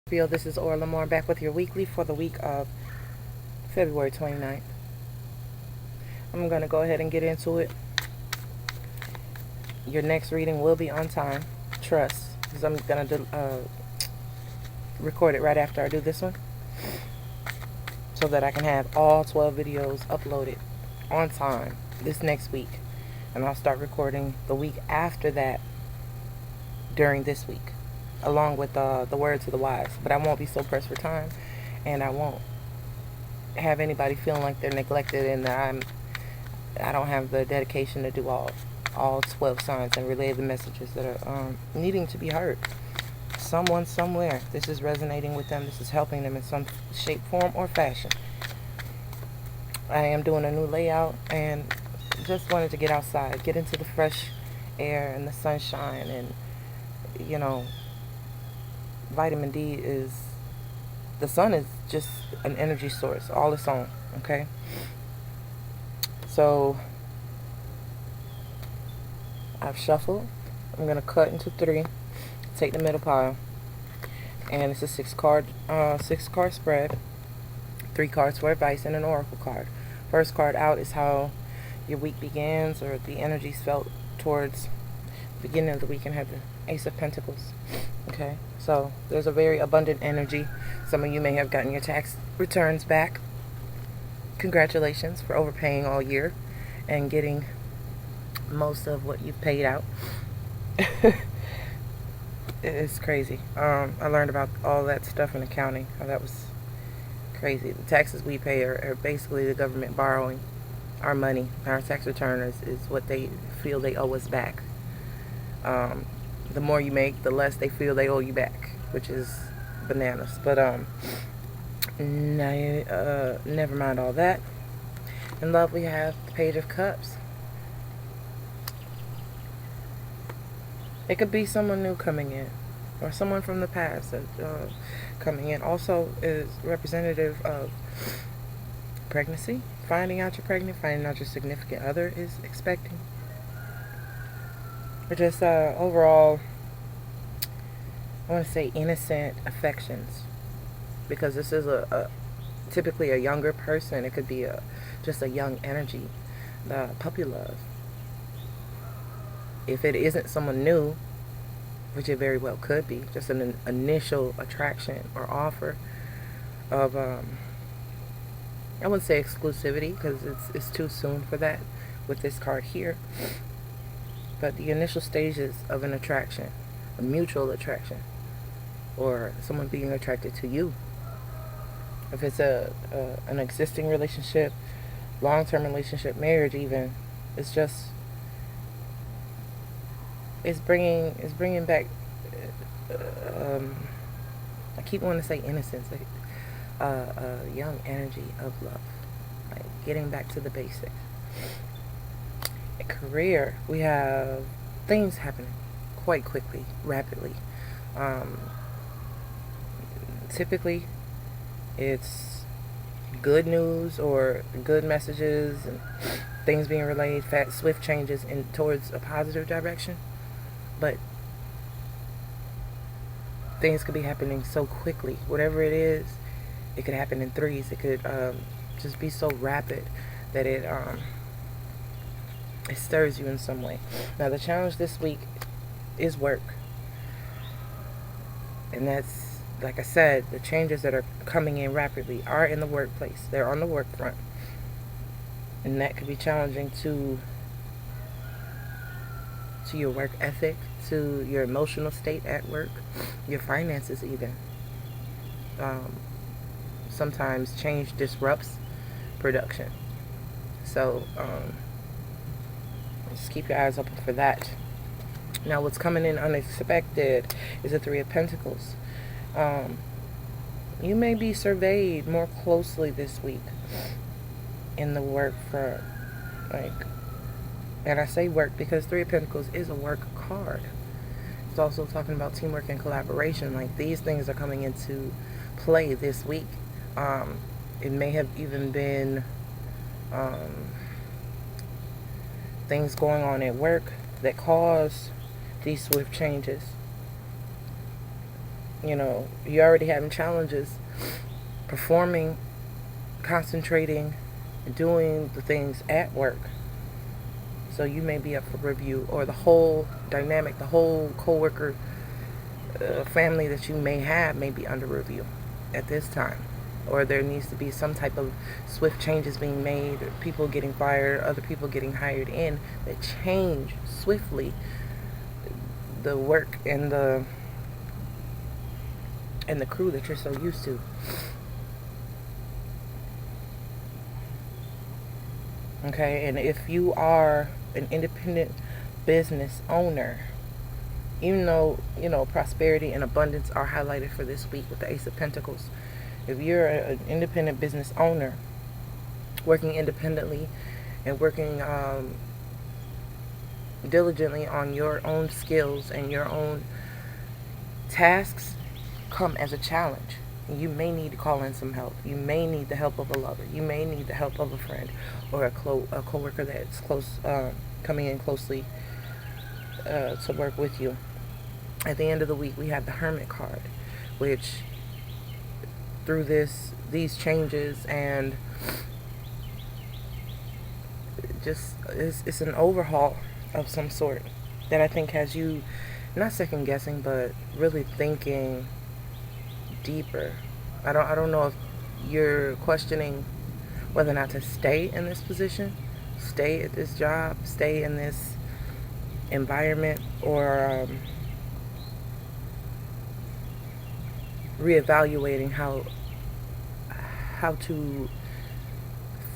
Scorpio, this is Orla Moore back with your weekly for the week of February 29th. I'm going to go ahead and get into it. Your next reading will be on time. Trust. Because I'm going to record it right after I do this one. So that I can have all 12 videos uploaded on time this next week. And I'll start recording the week after that during this week, along with the words of the wise. But I won't be so pressed for time, and I won't have anybody feeling like they're neglected and that I don't have the dedication to do all 12 signs and relay the messages that are needing to be heard. Someone somewhere, this is resonating with them. This is helping them in some shape, form, or fashion. I am doing a new layout and just wanted to get outside, get into the fresh air and the sunshine, and vitamin D is, the sun is just an energy source all its own, okay? So I've shuffled. I'm going to cut into 3, take the middle pile, and it's a 6 card spread, 3 cards for advice and an oracle card. First card out is how your week begins, or the energies felt towards the beginning of the week, and have the Ace of Pentacles. Okay, so there's a very abundant energy. Some of you may have gotten your tax returns back. Congratulations for overpaying all year and getting most of what you've paid out. It's crazy. I learned about all that stuff in accounting. How that was crazy. The taxes we pay are basically the government borrowing our money. Our tax return is what they feel they owe us back. The more you make, the less they feel they owe you back, which is bananas. But never mind all that. In love, we have the Page of Cups. It could be someone new coming in, or someone from the past coming in. Also is representative of pregnancy, finding out you're pregnant, finding out your significant other is expecting. Or just overall, I want to say innocent affections, because this is typically a younger person. It could be just a young energy, the puppy love. If it isn't someone new, which it very well could be, just an initial attraction or offer of, I wouldn't say exclusivity, because it's too soon for that with this card here. But the initial stages of an attraction, a mutual attraction, or someone being attracted to you. If it's an existing relationship, long-term relationship, marriage even, it's bringing back, I keep wanting to say innocence, a young energy of love, like getting back to the basics. A career, we have things happening quite quickly, rapidly. Typically, it's good news or good messages and things being relayed, swift changes towards a positive direction. But things could be happening so quickly. Whatever it is, it could happen in threes. It could just be so rapid that it stirs you in some way. Now, the challenge this week is work. And that's, like I said, the changes that are coming in rapidly are in the workplace. They're on the work front. And that could be challenging to your work ethic, to your emotional state at work, your finances even. Sometimes change disrupts production. So just keep your eyes open for that. Now, what's coming in unexpected is the 3 of Pentacles. You may be surveyed more closely this week in the work front. And I say work because 3 of Pentacles is a work card. It's also talking about teamwork and collaboration. Like, these things are coming into play this week. It may have even been things going on at work that cause these swift changes. you're already having challenges performing, concentrating, doing the things at work. So you may be up for review, or the whole dynamic, the whole coworker family that you may have may be under review at this time. Or there needs to be some type of swift changes being made, or people getting fired, other people getting hired in, that change swiftly the work and the crew that you're so used to. Okay, and if you are an independent business owner, even though, prosperity and abundance are highlighted for this week with the Ace of Pentacles, if you're an independent business owner, working independently and working diligently on your own skills and your own tasks, come as a challenge. You may need to call in some help. You may need the help of a lover. You may need the help of a friend or a coworker that's close, coming in closely to work with you. At the end of the week, we have the Hermit card, which through these changes and just it's an overhaul of some sort that I think has you not second guessing, but really thinking deeper. I don't know if you're questioning whether or not to stay in this position, stay at this job, stay in this environment, or reevaluating how to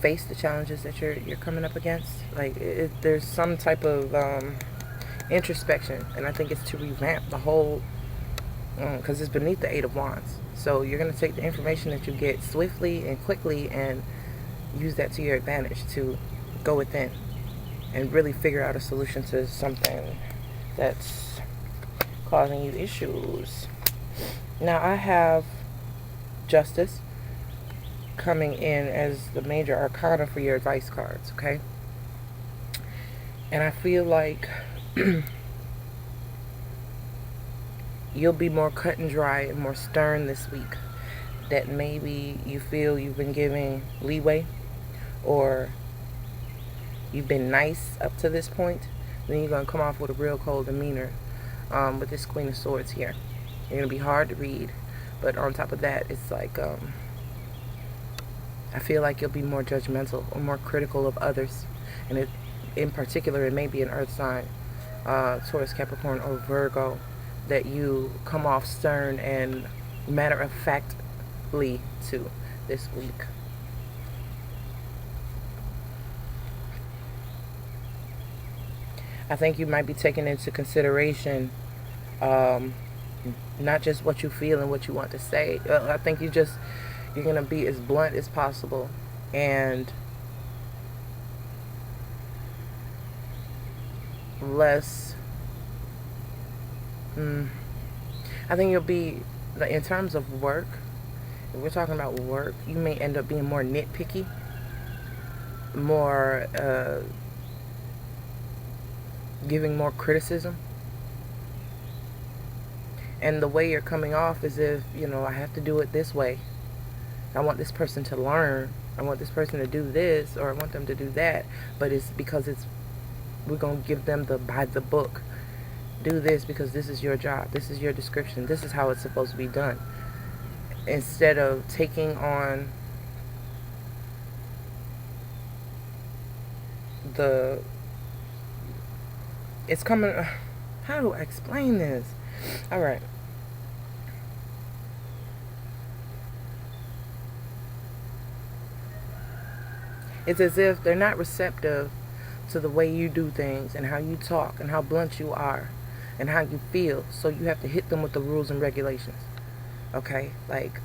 face the challenges that you're coming up against. Like there's some type of introspection, and I think it's to revamp the whole, because it's beneath the Eight of Wands. So you're going to take the information that you get swiftly and quickly and use that to your advantage to go within and really figure out a solution to something that's causing you issues. Now I have Justice coming in as the major arcana for your advice cards, okay? And I feel like you'll be more cut and dry and more stern this week. That maybe you feel you've been giving leeway, or you've been nice up to this point. Then you're going to come off with a real cold demeanor with this Queen of Swords here. You're going to be hard to read. But on top of that, it's like, I feel like you'll be more judgmental or more critical of others. And in particular, it may be an earth sign, Taurus, Capricorn, or Virgo, that you come off stern and matter-of-factly to this week. I think you might be taking into consideration not just what you feel and what you want to say. I think you're going to be as blunt as possible, and less, I think you'll be, in terms of work, if we're talking about work, you may end up being more nitpicky, more giving more criticism. And the way you're coming off is if, I have to do it this way. I want this person to learn. I want this person to do this, or I want them to do that. But it's because we're going to give them the by the book. Do this because this is your job. This is your description. This is how it's supposed to be done. Instead of taking on it's coming, how do I explain this? All right. It's as if they're not receptive to the way you do things and how you talk and how blunt you are and how you feel. So you have to hit them with the rules and regulations. Okay? Like,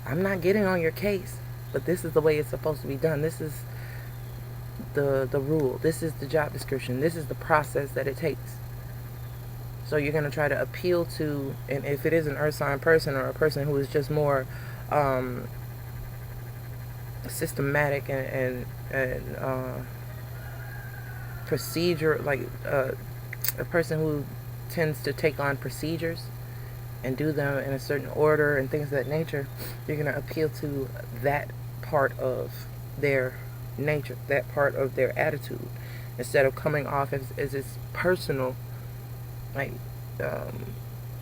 I'm not getting on your case, but this is the way it's supposed to be done. This is the rule. This is the job description. This is the process that it takes. So you're going to try to appeal to, and if it is an earth sign person or a person who is just more systematic and procedure, like a person who tends to take on procedures and do them in a certain order and things of that nature, you're going to appeal to that part of their nature, that part of their attitude, instead of coming off as it's personal. Like,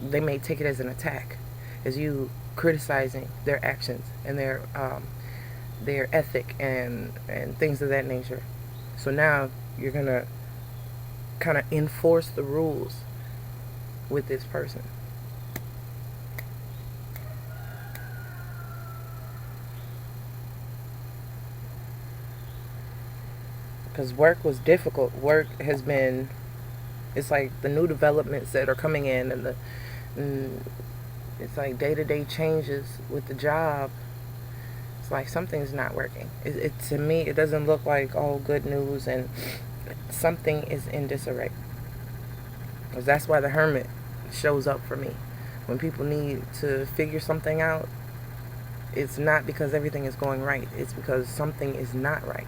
they may take it as an attack, as you criticizing their actions and their ethic and things of that nature. So now you're gonna kind of enforce the rules with this person. Because work was difficult. Work has been, it's like the new developments that are coming in, and it's like day-to-day changes with the job. It's like something's not working. To me, it doesn't look like all good news, and something is in disarray. Because that's why the hermit shows up for me. When people need to figure something out, it's not because everything is going right. It's because something is not right.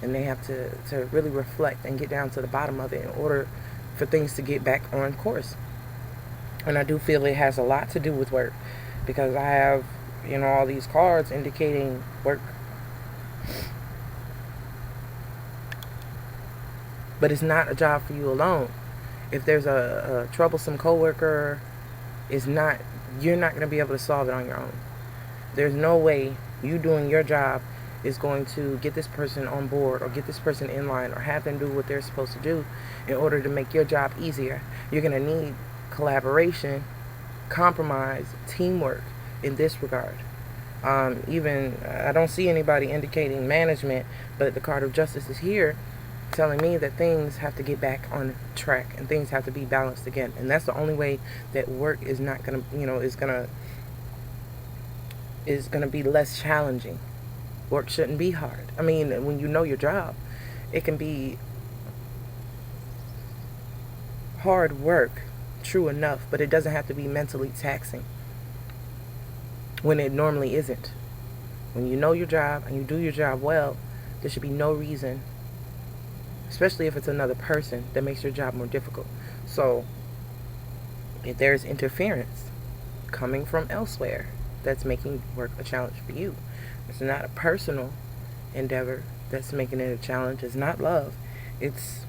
And they have to really reflect and get down to the bottom of it in order for things to get back on course. And I do feel it has a lot to do with work, because I have, all these cards indicating work. But it's not a job for you alone. If there's a troublesome coworker, you're not going to be able to solve it on your own. There's no way you doing your job is going to get this person on board or get this person in line or have them do what they're supposed to do in order to make your job easier. You're going to need collaboration, compromise, teamwork in this regard. Even I don't see anybody indicating management, but the card of justice is here telling me that things have to get back on track and things have to be balanced again. And that's the only way that work is not going to, is going to be less challenging. Work shouldn't be hard. I mean, when you know your job, it can be hard work, true enough, but it doesn't have to be mentally taxing when it normally isn't. When you know your job and you do your job well, there should be no reason, especially if it's another person, that makes your job more difficult. So if there's interference coming from elsewhere that's making work a challenge for you, it's not a personal endeavor that's making it a challenge. It's not love. It's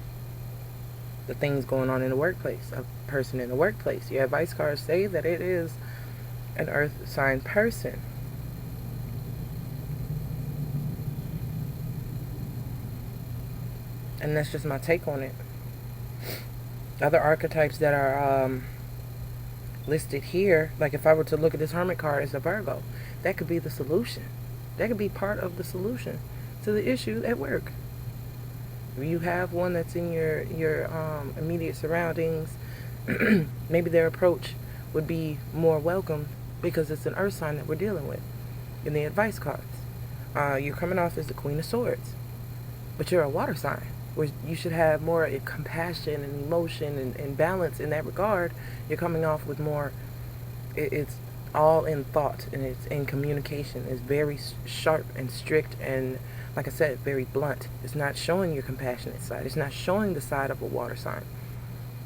the things going on in the workplace, a person in the workplace. Your advice cards say that it is an earth sign person. And that's just my take on it. Other archetypes that are listed here, like if I were to look at this hermit card as a Virgo, that could be the solution. That could be part of the solution to the issue at work. If you have one that's in your immediate surroundings, maybe their approach would be more welcome because it's an earth sign that we're dealing with in the advice cards. You're coming off as the Queen of Swords, but you're a water sign, where you should have more compassion and emotion and balance in that regard. You're coming off with more, it's all in thought and it's in communication. It's very sharp and strict and, like I said, very blunt. It's not showing your compassionate side. It's not showing the side of a water sign.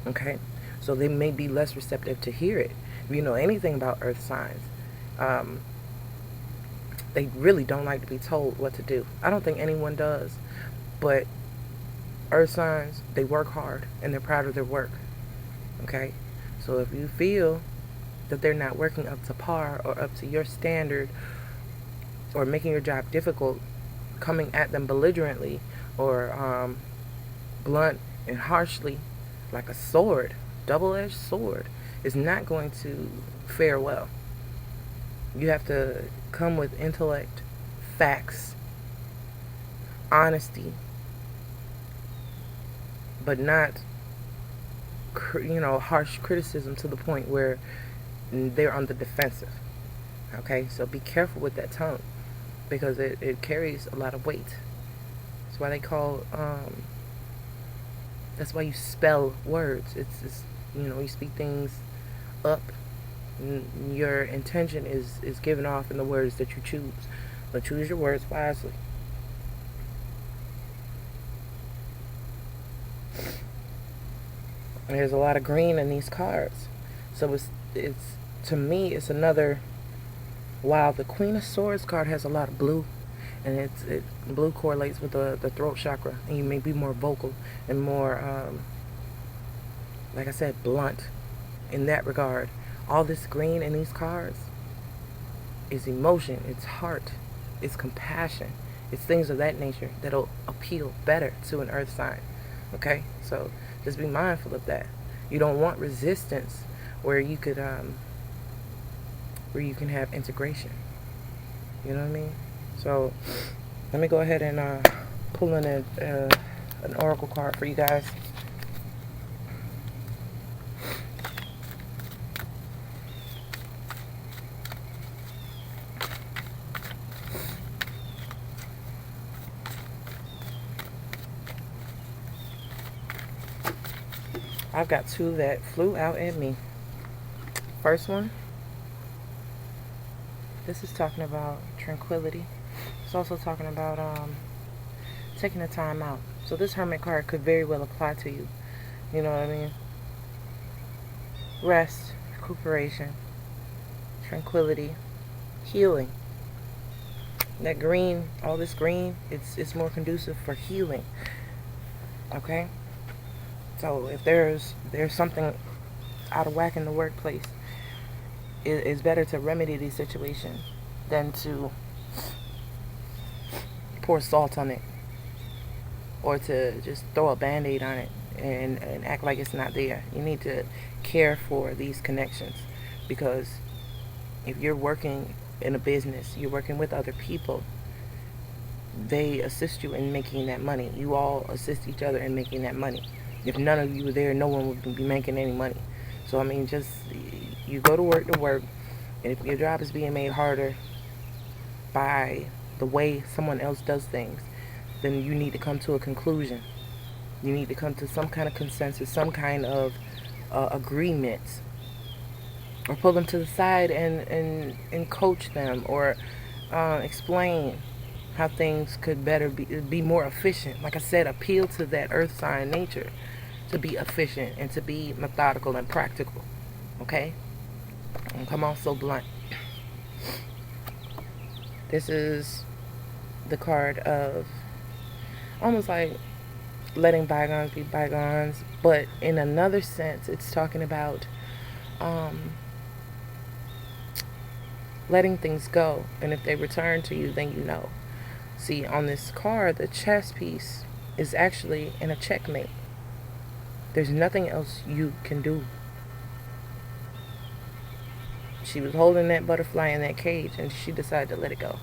Okay? So they may be less receptive to hear it. If you know anything about earth signs, they really don't like to be told what to do. I don't think anyone does. But earth signs, they work hard and they're proud of their work. Okay? So if you feel that they're not working up to par or up to your standard or making your job difficult, coming at them belligerently or blunt and harshly like a sword, double-edged sword, is not going to fare well. You have to come with intellect, facts, honesty, but not harsh criticism to the point where they're on the defensive. Okay, so be careful with that tongue, because it carries a lot of weight. That's why they call that's why you spell words. It's you speak things up, and your intention is given off in the words that you choose, but choose your words wisely. And there's a lot of green in these cards, so it's to me, it's another, while the Queen of Swords card has a lot of blue, and blue correlates with the throat chakra, and you may be more vocal and more, like I said, blunt in that regard. All this green in these cards is emotion, it's heart, it's compassion, it's things of that nature that'll appeal better to an earth sign. Okay, so just be mindful of that. You don't want resistance where you could where you can have integration. You know what I mean? So let me go ahead and pull in an oracle card for you guys. I've got two that flew out at me. First one, this is talking about tranquility. It's also talking about taking a time out. So this Hermit card could very well apply to you. You know what I mean? Rest, recuperation, tranquility, healing. That green, all this green, it's more conducive for healing. Okay? So if there's something out of whack in the workplace, it's better to remedy these situations than to pour salt on it or to just throw a band-aid on it and act like it's not there. You need to care for these connections, because if you're working in a business, you're working with other people, they assist you in making that money. You all assist each other in making that money. If none of you were there, no one would be making any money. So, I mean, just, you go to work, and if your job is being made harder by the way someone else does things, then you need to come to a conclusion. You need to come to some kind of consensus, some kind of agreement, or pull them to the side and coach them, or explain how things could better be more efficient. Like I said, appeal to that earth sign nature to be efficient and to be methodical and practical. Okay? And come on so blunt. This is the card of almost like letting bygones be bygones, but in another sense, it's talking about letting things go, and if they return to you, then you know. See, on this card, the chess piece is actually in a checkmate. There's nothing else you can do. She was holding that butterfly in that cage, and she decided to let it go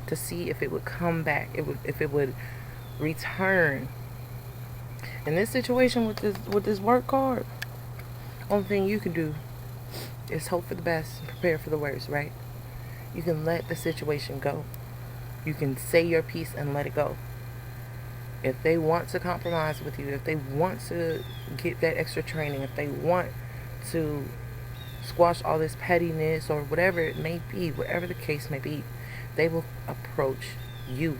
to see if it would come back, if it would return. In this situation with this work card, only thing you can do is hope for the best and prepare for the worst, right? You can let the situation go. You can say your piece and let it go. If they want to compromise with you, if they want to get that extra training, if they want to squash all this pettiness or whatever it may be, whatever the case may be, they will approach you.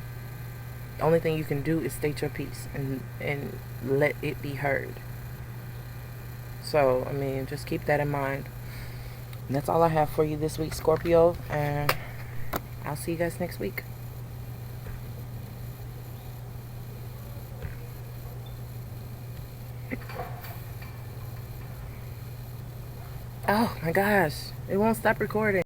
The only thing you can do is state your piece and let it be heard. So, I mean, just keep that in mind. And that's all I have for you this week, Scorpio. And I'll see you guys next week. Oh my gosh, it won't stop recording.